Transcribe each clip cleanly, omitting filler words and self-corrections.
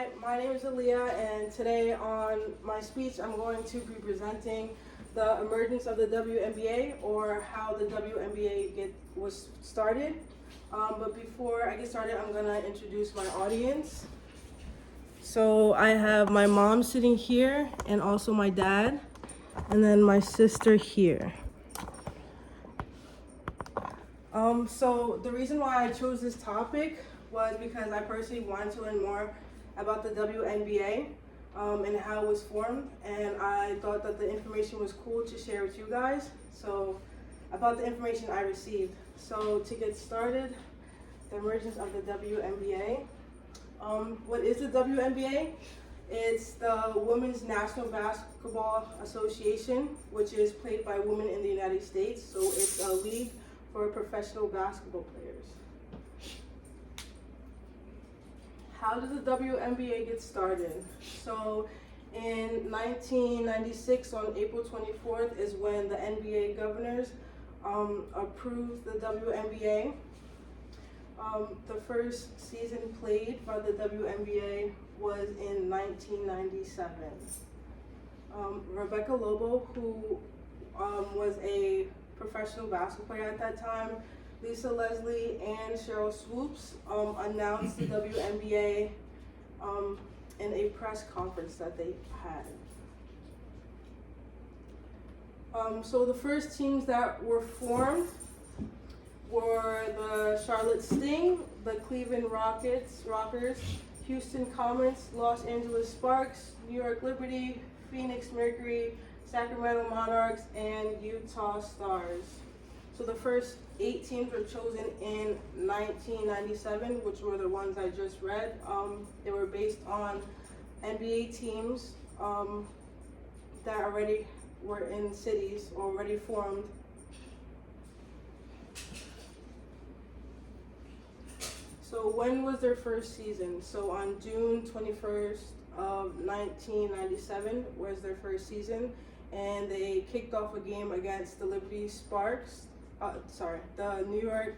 Hi, my name is Aaliyah, and today on my speech I'm going to be presenting the emergence of the WNBA, or how the WNBA was started. But before I get started, I'm going to introduce my audience. So I have my mom sitting here, and also my dad, and then my sister here. So the reason why I chose this topic was because I personally wanted to learn more about the WNBA and how it was formed, and I thought that the information was cool to share with you guys. So about the information I received. So to get started, the emergence of the WNBA. What is the WNBA? It's the Women's National Basketball Association, which is played by women in the United States. So it's a league for professional basketball players. How did the WNBA get started? So in 1996, on April 24th, is when the NBA governors approved the WNBA. The first season played by the WNBA was in 1997. Rebecca Lobo, who was a professional basketball player at that time, Lisa Leslie, and Cheryl Swoops announced the WNBA in a press conference that they had. So the first teams that were formed were the Charlotte Sting, the Cleveland Rockers, Houston Comets, Los Angeles Sparks, New York Liberty, Phoenix Mercury, Sacramento Monarchs, and Utah Stars. So the first 8 teams were chosen in 1997, which were the ones I just read. They were based on NBA teams that already were in cities, already formed. So when was their first season? So on June 21st of 1997 was their first season, and they kicked off a game against the Liberty Sparks. The New York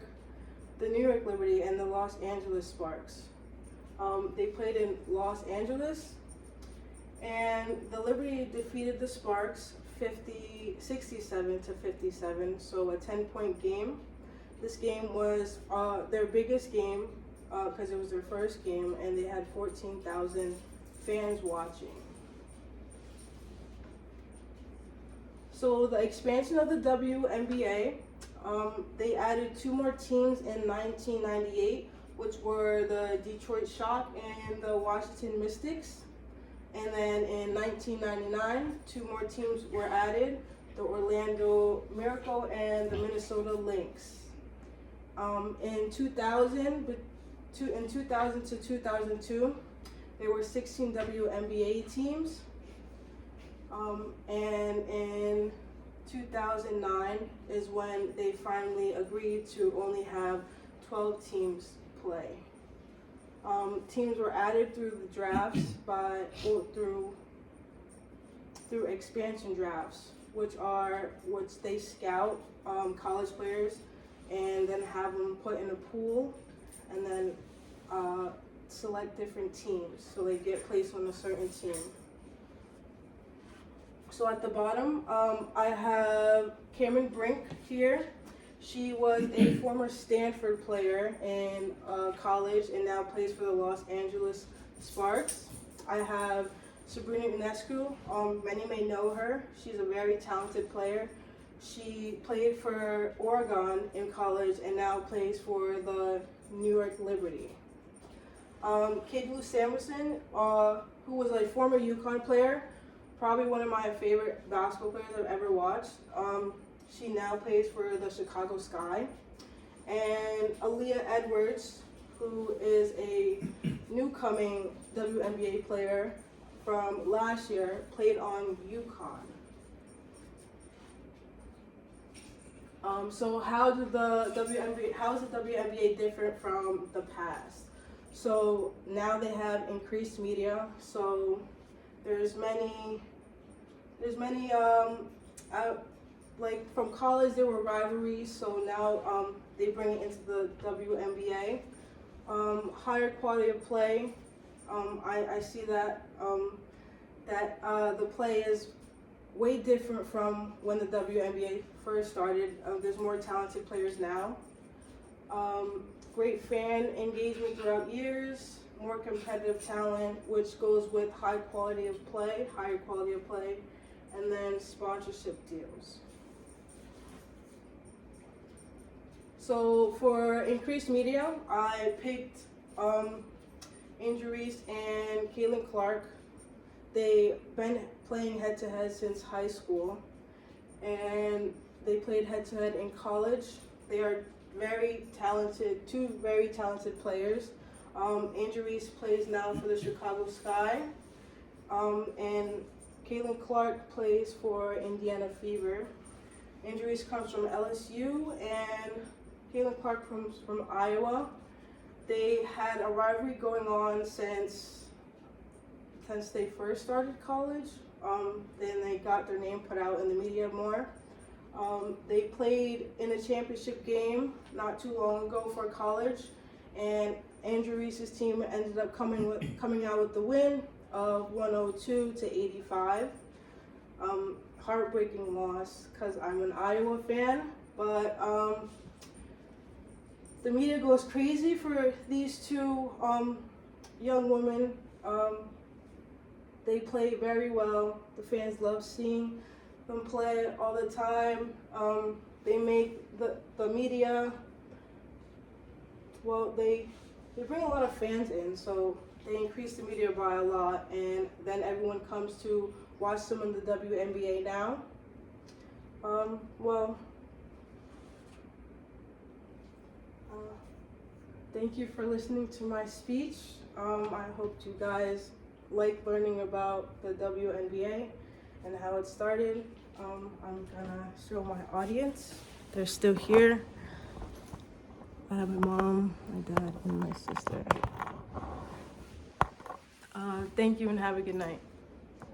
Liberty and the Los Angeles Sparks. They played in Los Angeles, and the Liberty defeated the Sparks 67-57, so a 10-point game. This game was their biggest game because it was their first game, and they had 14,000 fans watching. So the expansion of the WNBA, they added 2 more teams in 1998, which were the Detroit Shock and the Washington Mystics. And then in 1999, 2 more teams were added, the Orlando Miracle and the Minnesota Lynx. In 2000 to 2002, there were 16 WNBA teams. And in 2009 is when they finally agreed to only have 12 teams play. Teams were added through the drafts through expansion drafts, which they scout college players and then have them put in a pool and then select different teams, so they get placed on a certain team. So at the bottom, I have Cameron Brink here. She was a former Stanford player in college and now plays for the Los Angeles Sparks. I have Sabrina Ionescu. Many may know her. She's a very talented player. She played for Oregon in college and now plays for the New York Liberty. Kate Lou Samerson, who was a former UConn player, probably one of my favorite basketball players I've ever watched. She now plays for the Chicago Sky. And Aaliyah Edwards, who is a newcoming WNBA player from last year, played on UConn. So how is the WNBA different from the past? So now they have increased media. So there's many like from college there were rivalries, so now they bring it into the WNBA. Higher quality of play, I see that the play is way different from when the WNBA first started. There's more talented players now. Great fan engagement throughout years, more competitive talent, which goes with higher quality of play, and then sponsorship deals. So for increased media, I picked Injuries and Caitlin Clark. They've been playing head-to-head since high school, and they played head-to-head in college. They are very talented, two very talented players. Injuries plays now for the Chicago Sky, and Caitlin Clark plays for Indiana Fever. Injuries comes from LSU, and Caitlin Clark comes from Iowa. They had a rivalry going on since they first started college. Then they got their name put out in the media more. They played in a championship game not too long ago for college, and Andrew Reese's team ended up coming out with the win of 102-85. Heartbreaking loss because I'm an Iowa fan, but the media goes crazy for these two young women. They play very well. The fans love seeing them play all the time. They make the media, well, they bring a lot of fans in, so they increase the media by a lot, and then everyone comes to watch them in the WNBA now. Thank you for listening to my speech. I hope you guys like learning about the WNBA and how it started. I'm gonna show my audience. They're still here. I have my mom, my dad, and my sister. Thank you and have a good night.